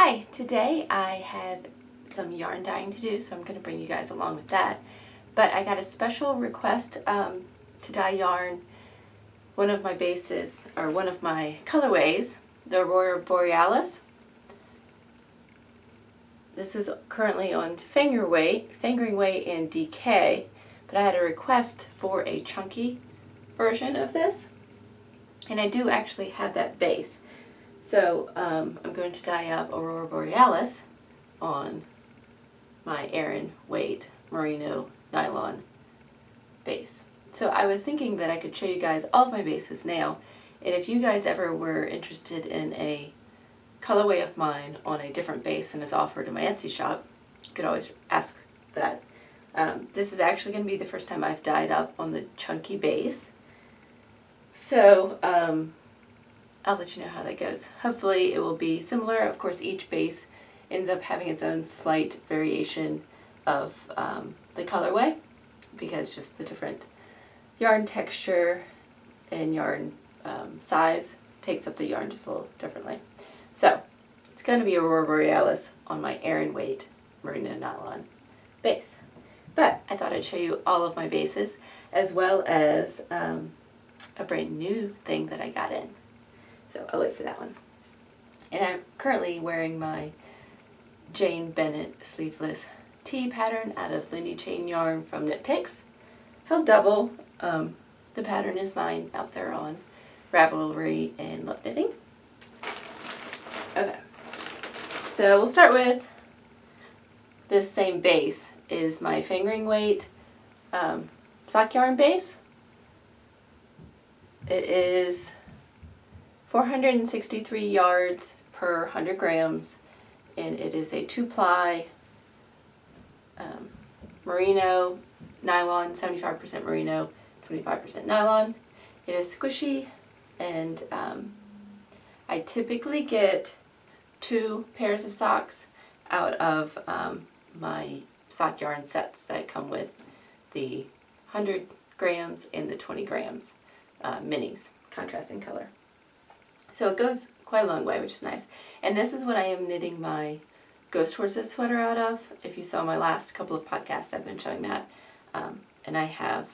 Hi, today I have some yarn dyeing to do, so I'm going to bring you guys along with that. But I got a special request to dye yarn, one of my bases, or one of my colorways, the Aurora Borealis. This is currently on fingering weight and DK, but I had a request for a chunky version of this, and I do actually have that base. So I'm going to dye up Aurora Borealis on my Aran weight merino nylon base. So I was thinking that I could show you guys all of my bases now, and if you guys ever were interested in a colorway of mine on a different base than is offered in my Etsy shop, you could always ask that. This is actually going to be the first time I've dyed up on the chunky base. So I'll let you know how that goes. Hopefully it will be similar. Of course, each base ends up having its own slight variation of the colorway, because just the different yarn texture and yarn size takes up the yarn just a little differently. So it's going to be Aurora Borealis on my Aran weight merino nylon base. But I thought I'd show you all of my bases, as well as a brand new thing that I got in. So I'll wait for that one. And I'm currently wearing my Jane Bennett sleeveless tee pattern out of Lindy Chain yarn from Knit Picks. Held double. The pattern is mine out there on Ravelry and Love Knitting. Okay, so we'll start with this same base. Is my fingering weight sock yarn base. It is 463 yards per 100 grams, and it is a 2-ply merino nylon, 75% merino, 25% nylon. It is squishy, and I typically get 2 pairs of socks out of my sock yarn sets that come with the 100 grams and the 20 grams minis, contrasting color. So it goes quite a long way, which is nice. And this is what I am knitting my Ghost Horses sweater out of. If you saw my last couple of podcasts, I've been showing that. And I have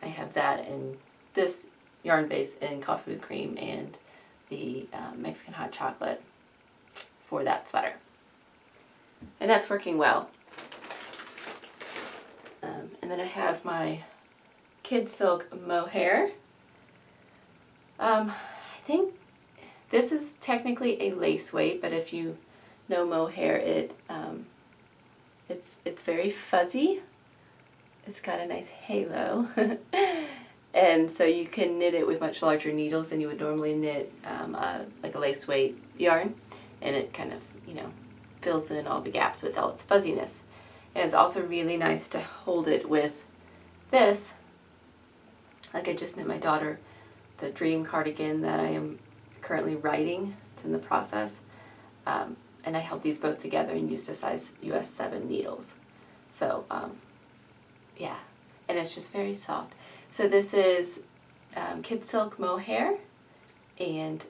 that in this yarn base in Coffee with Cream and the Mexican hot chocolate for that sweater. And that's working well. And then I have my Kid Silk mohair. I think this is technically a lace weight, but if you know mohair, it's very fuzzy. It's got a nice halo, and so you can knit it with much larger needles than you would normally knit like a lace weight yarn, and it kind of fills in all the gaps with all its fuzziness. And it's also really nice to hold it with this. Like I just knit my daughter the dream cardigan that I am currently writing. It's in the process. And I held these both together and used a size US 7 needles. So, yeah. And it's just very soft. So this is Kid Silk mohair and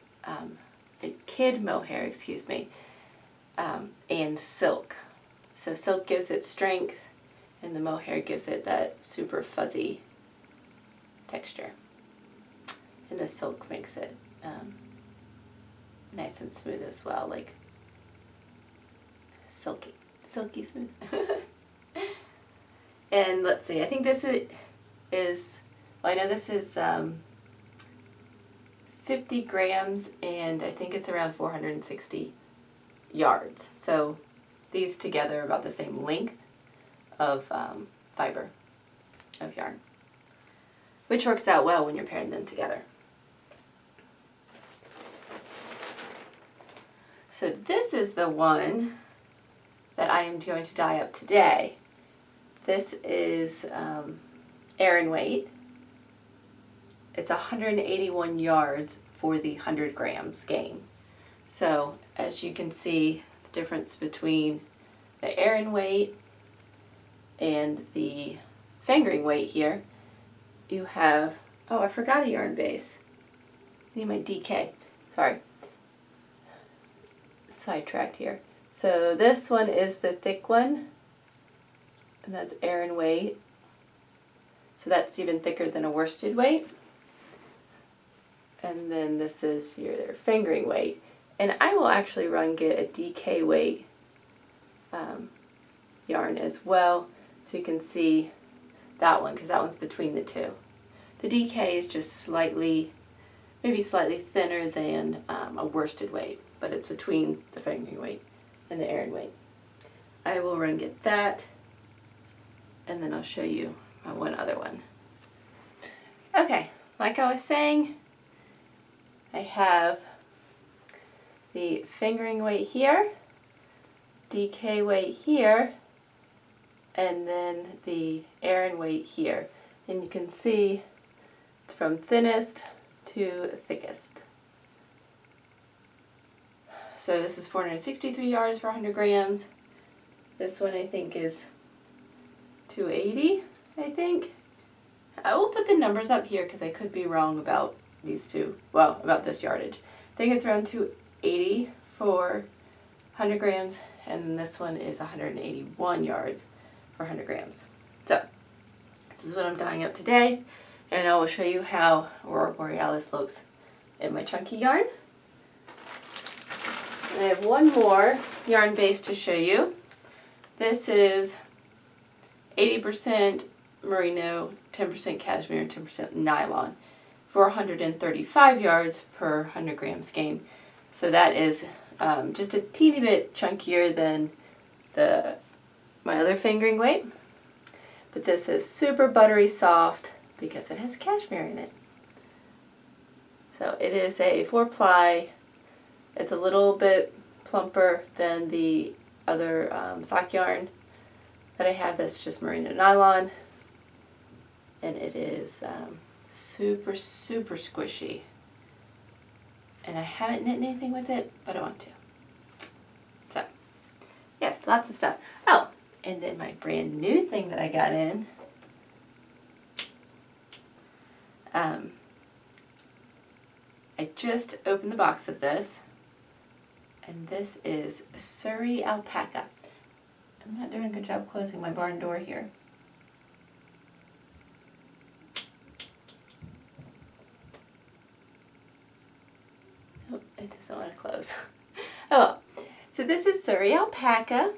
Kid mohair, excuse me, and silk. So silk gives it strength, and the mohair gives it that super fuzzy texture. And the silk makes it nice and smooth as well, like silky smooth. And let's see, I think this is well, I know this is 50 grams, and I think it's around 460 yards. So these together are about the same length of fiber of yarn, which works out well when you're pairing them together. So this is the one that I am going to dye up today. This is Aran weight. It's 181 yards for the 100 grams gain. So as you can see, the difference between the Aran weight and the fingering weight here, you have, oh, I forgot a yarn base. I need my DK, sorry. sidetracked here. So this one is the thick one, and that's Aran weight. So that's even thicker than a worsted weight. And then this is your fingering weight. And I will actually get a DK weight yarn as well, so you can see that one, because that one's between the two. The DK is just slightly, maybe slightly thinner than a worsted weight, but it's between the fingering weight and the Aran weight. I will get that, and then I'll show you my one other one. Okay, like I was saying, I have the fingering weight here, DK weight here, and then the Aran weight here. And you can see it's from thinnest to thickest. So this is 463 yards for 100 grams. This one I think is 280, I think. I will put the numbers up here because I could be wrong about these two, well, about this yardage. I think it's around 280 for 100 grams, and this one is 181 yards for 100 grams. So, this is what I'm dyeing up today, and I will show you how Aurora Borealis looks in my chunky yarn. And I have one more yarn base to show you. This is 80% merino, 10% cashmere, and 10% nylon for 135 yards per 100 gram skein. So that is just a teeny bit chunkier than my other fingering weight. But this is super buttery soft because it has cashmere in it. So it is a 4-ply. It's a little bit plumper than the other sock yarn that I have that's just merino nylon. And it is super, super squishy. And I haven't knit anything with it, but I want to. So, yes, lots of stuff. Oh, and then my brand new thing that I got in. I just opened the box of this, and this is Surrey alpaca. I'm not doing a good job closing my barn door here. Oh, it doesn't want to close. Oh well. So this is Surrey alpaca,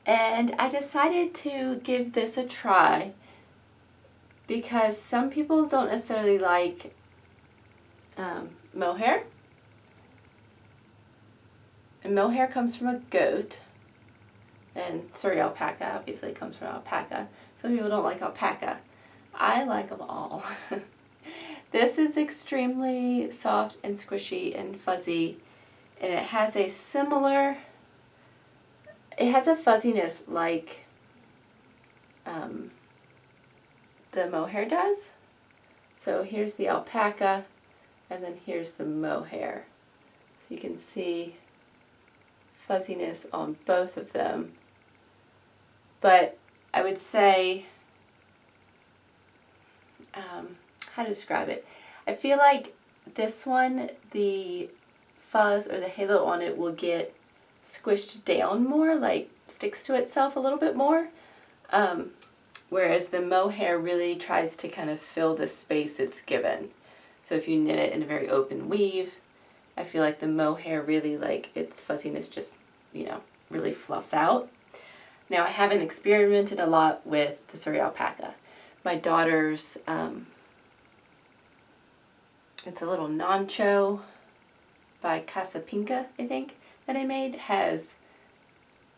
and I decided to give this a try because some people don't necessarily like mohair. And mohair comes from a goat, and Surrey alpaca obviously comes from alpaca. Some people don't like alpaca. I like them all. This is extremely soft and squishy and fuzzy, and it has a similar, it has a fuzziness like the mohair does. So here's the alpaca, and then here's the mohair. So you can see fuzziness on both of them. But I would say, how to describe it? I feel like this one, the fuzz or the halo on it will get squished down more, like sticks to itself a little bit more. Whereas the mohair really tries to kind of fill the space it's given. So if you knit it in a very open weave, I feel like the mohair really, like, its fuzziness just, you know, really fluffs out. Now I haven't experimented a lot with the Surrey alpaca. My daughter's, it's a little Nancho by Casa Pinka, I think, that I made, has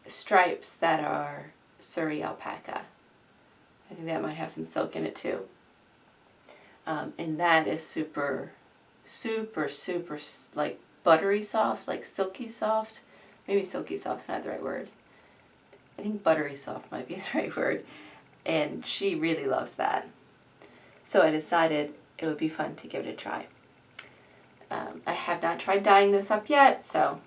stripes that are Surrey alpaca. I think that might have some silk in it too. And that is super, super, super, like, buttery soft, like silky soft. Maybe silky soft's not the right word. I think buttery soft might be the right word. And she really loves that. So I decided it would be fun to give it a try. I have not tried dyeing this up yet, so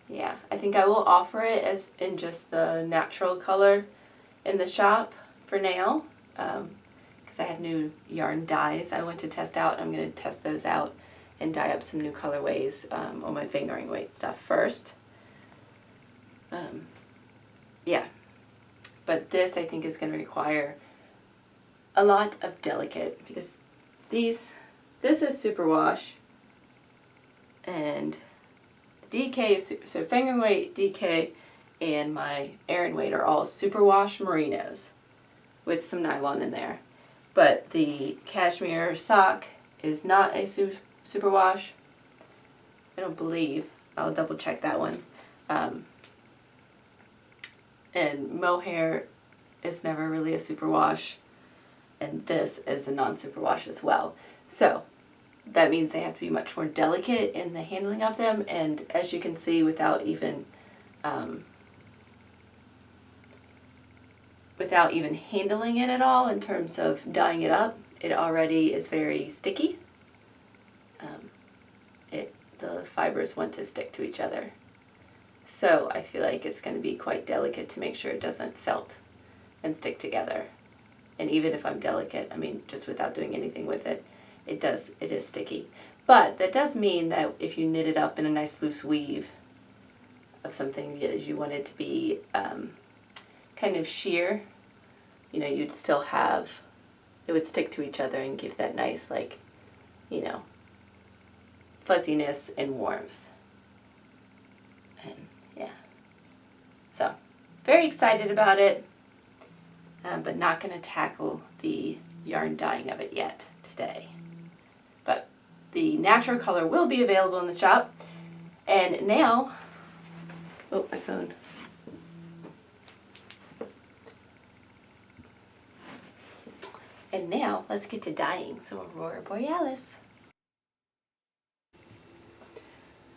yeah, I think I will offer it as in just the natural color in the shop for now, because I have new yarn dyes I want to test out. I'm going to test those out and dye up some new colorways on my fingering weight stuff first. Yeah, but this I think is going to require a lot of delicate, because this is superwash, and DK is so fingering weight, DK, and my Aran weight are all superwash merinos with some nylon in there. But the cashmere sock is not a superwash. I don't believe. I'll double check that one. And mohair is never really a superwash, and this is a non-superwash as well. So that means they have to be much more delicate in the handling of them, and as you can see, without even handling it at all in terms of dyeing it up, it already is very sticky. The fibers want to stick to each other. So I feel like it's going to be quite delicate to make sure it doesn't felt and stick together. And even if I'm delicate, I mean, just without doing anything with it, it is sticky. But that does mean that if you knit it up in a nice loose weave of something you want it to be kind of sheer, you know, you'd still have, it would stick to each other and give that nice, like, you know, fuzziness and warmth. And yeah, so very excited about it, but not going to tackle the yarn dyeing of it yet today. But the natural color will be available in the shop. And now, oh, my phone. And now let's get to dyeing some Aurora Borealis.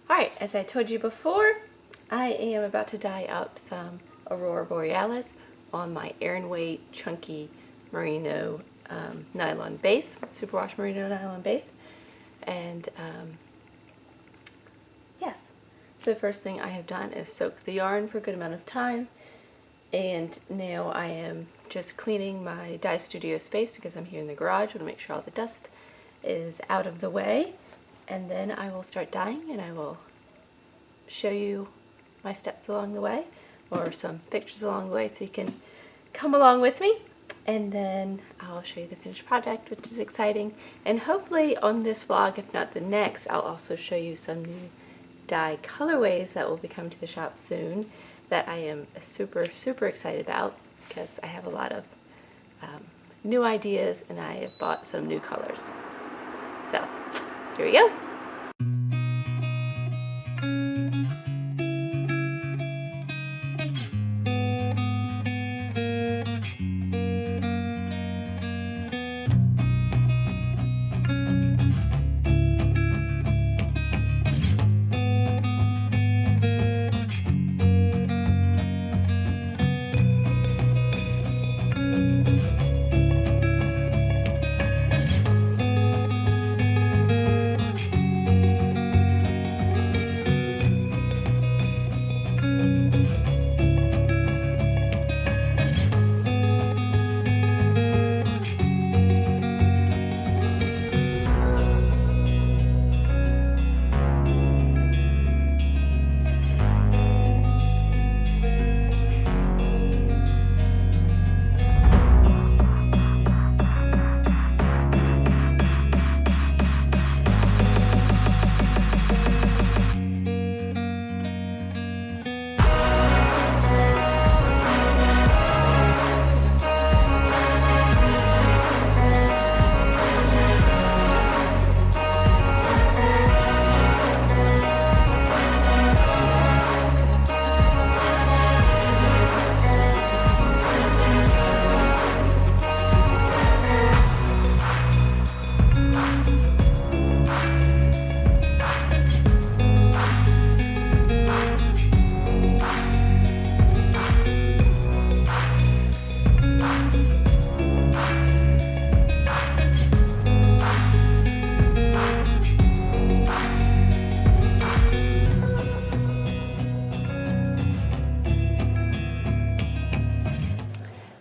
Alright, as I told you before, I am about to dye up some Aurora Borealis on my Aran weight chunky merino nylon base, superwash merino nylon base. And yes, so the first thing I have done is soak the yarn for a good amount of time, and now I am just cleaning my dye studio space because I'm here in the garage. I want to make sure all the dust is out of the way, and then I will start dyeing, and I will show you my steps along the way, or some pictures along the way, so you can come along with me, and then I'll show you the finished product, which is exciting. And hopefully on this vlog, if not the next, I'll also show you some new dye colorways that will be coming to the shop soon that I am super excited about, because I have a lot of new ideas and I have bought some new colors. So here we go.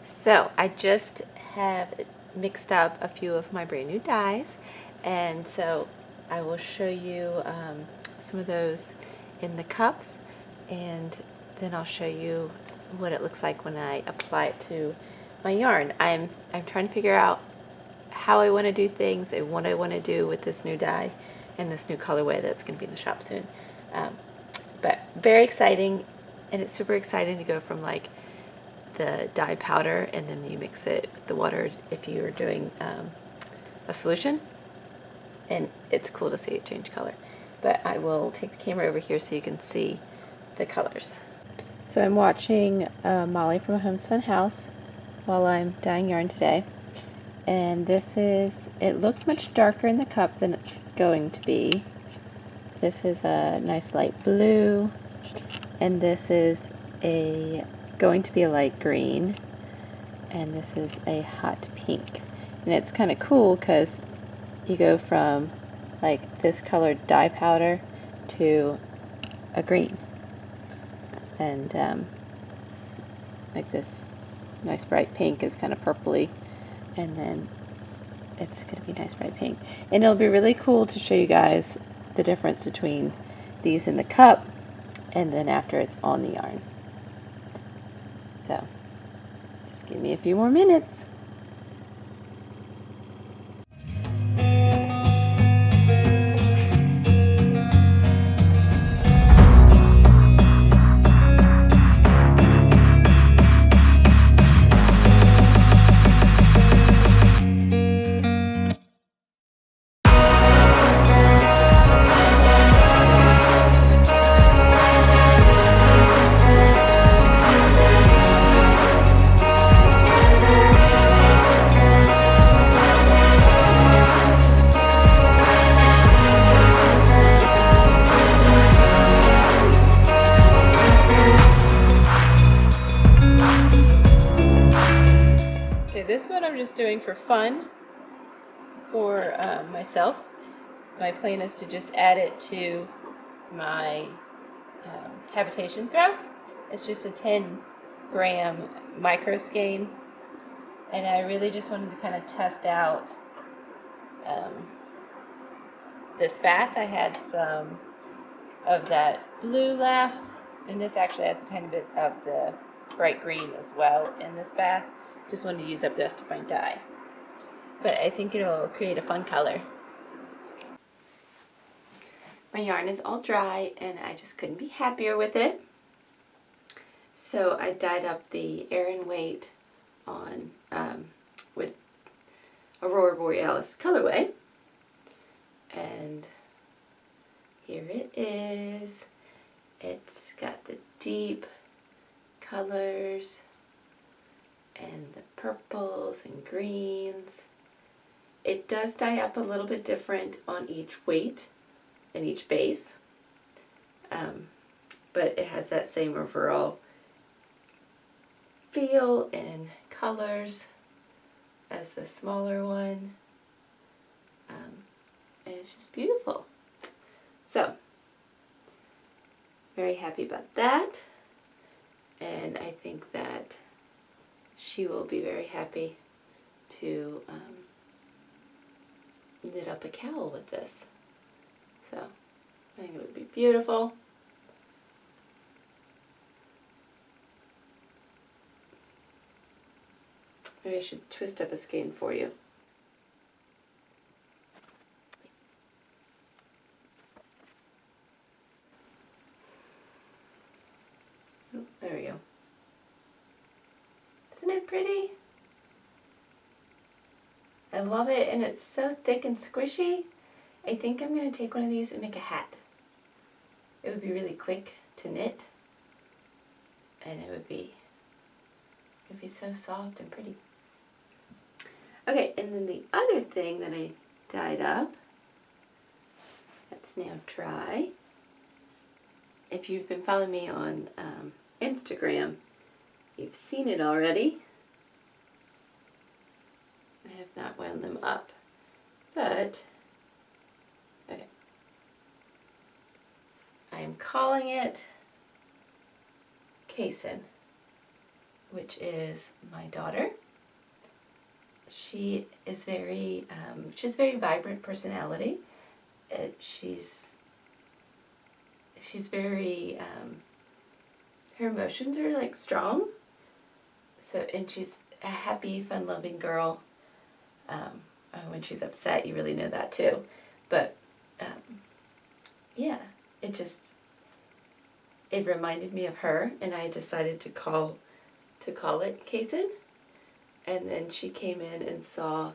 So I just have mixed up a few of my brand new dyes, and so I will show you some of those in the cups, and then I'll show you what it looks like when I apply it to my yarn. I'm trying to figure out how I want to do things and what I want to do with this new dye and this new colorway that's going to be in the shop soon. But very exciting, and it's super exciting to go from like the dye powder and then you mix it with the water if you're doing a solution, and it's cool to see it change color. But I will take the camera over here so you can see the colors. So I'm watching Molly from Homespun House while I'm dyeing yarn today, and this is, it looks much darker in the cup than it's going to be. This is a nice light blue, and this is going to be a light green, and this is a hot pink. And it's kind of cool because you go from like this colored dye powder to a green, and like this nice bright pink is kind of purpley, and then it's going to be nice bright pink. And it'll be really cool to show you guys the difference between these in the cup and then after it's on the yarn. So just give me a few more minutes. This one I'm just doing for fun for myself. My plan is to just add it to my habitation throw. It's just a 10-gram micro skein, and I really just wanted to kind of test out this bath. I had some of that blue left, and this actually has a tiny bit of the bright green as well in this bath. Just wanted to use up the rest of my dye, but I think it'll create a fun color. My yarn is all dry and I just couldn't be happier with it. So I dyed up the Aran weight on with Aurora Borealis colorway, and here it is. It's got the deep colors and the purples and greens. It does dye up a little bit different on each weight and each base, but it has that same overall feel and colors as the smaller one, and it's just beautiful. So very happy about that, and I think that she will be very happy to knit up a cowl with this. So I think it would be beautiful. Maybe I should twist up a skein for you. Oh, there we go. Isn't it pretty? I love it, and it's so thick and squishy. I think I'm going to take one of these and make a hat. It would be really quick to knit, and it would be so soft and pretty. Okay, and then the other thing that I dyed up, that's now dry. If you've been following me on Instagram, you've seen it already. I have not wound them up, but okay. I am calling it Kason, which is my daughter. She is she has a very vibrant personality, she's very, her emotions are like strong. So, and she's a happy, fun-loving girl. When she's upset, you really know that too. But yeah, it reminded me of her, and I decided to call it Kason. And then she came in and saw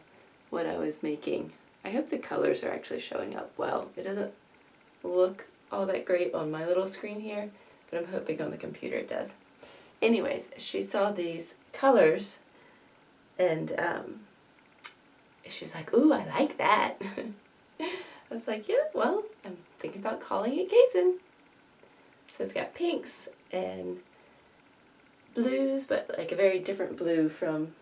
what I was making. I hope the colors are actually showing up well. It doesn't look all that great on my little screen here, but I'm hoping on the computer it does. Anyways, she saw these colors, and she was like, "Ooh, I like that." I was like, "Yeah, well, I'm thinking about calling it Kason." So it's got pinks and blues, but like a very different blue from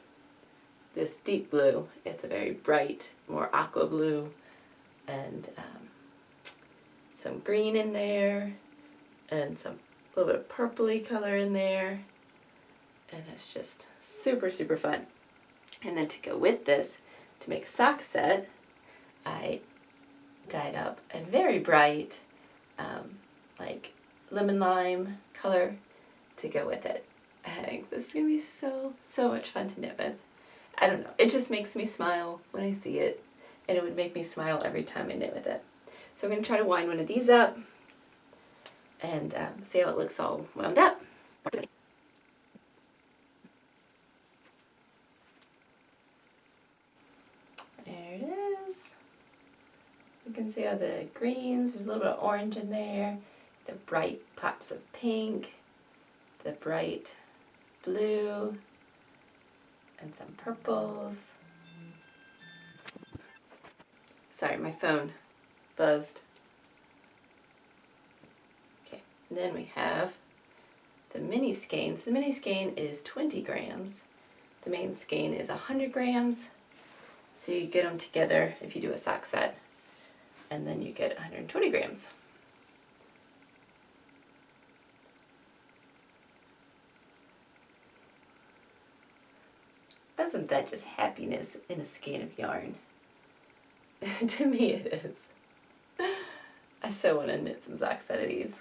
this deep blue. It's a very bright, more aqua blue, and some green in there, and some little bit of purpley color in there, and it's just super, super fun. And then to go with this, to make a sock set, I dyed up a very bright, like lemon lime color to go with it. I think this is going to be so, so much fun to knit with. I don't know, it just makes me smile when I see it, and it would make me smile every time I knit with it. So I'm going to try to wind one of these up and see how it looks all wound up. There it is. You can see all the greens, there's a little bit of orange in there, the bright pops of pink, the bright blue, and some purples. Sorry, my phone buzzed. Okay, and then we have the mini skeins. The mini skein is 20 grams. The main skein is 100 grams. So you get them together if you do a sock set, and then you get 120 grams. Isn't that just happiness in a skein of yarn? To me it is. I so want to knit some sock set of these.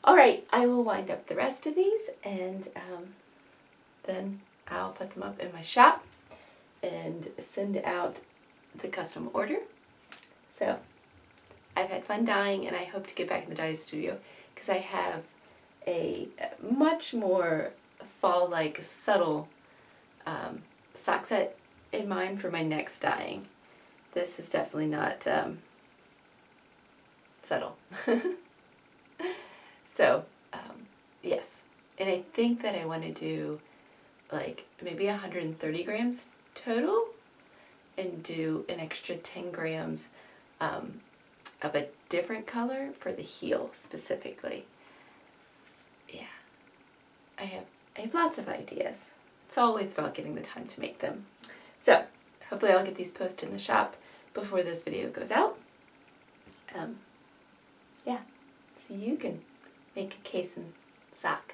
Alright, I will wind up the rest of these, and then I'll put them up in my shop and send out the custom order. So, I've had fun dyeing, and I hope to get back in the dye studio because I have a much more fall-like, subtle sock set in mind for my next dyeing. This is definitely not subtle. So, yes. And I think that I want to do like maybe 130 grams total and do an extra 10 grams of a different color for the heel specifically. Yeah. I have lots of ideas. It's always about getting the time to make them. So, hopefully I'll get these posted in the shop before this video goes out. Yeah, so you can make a Kason sock.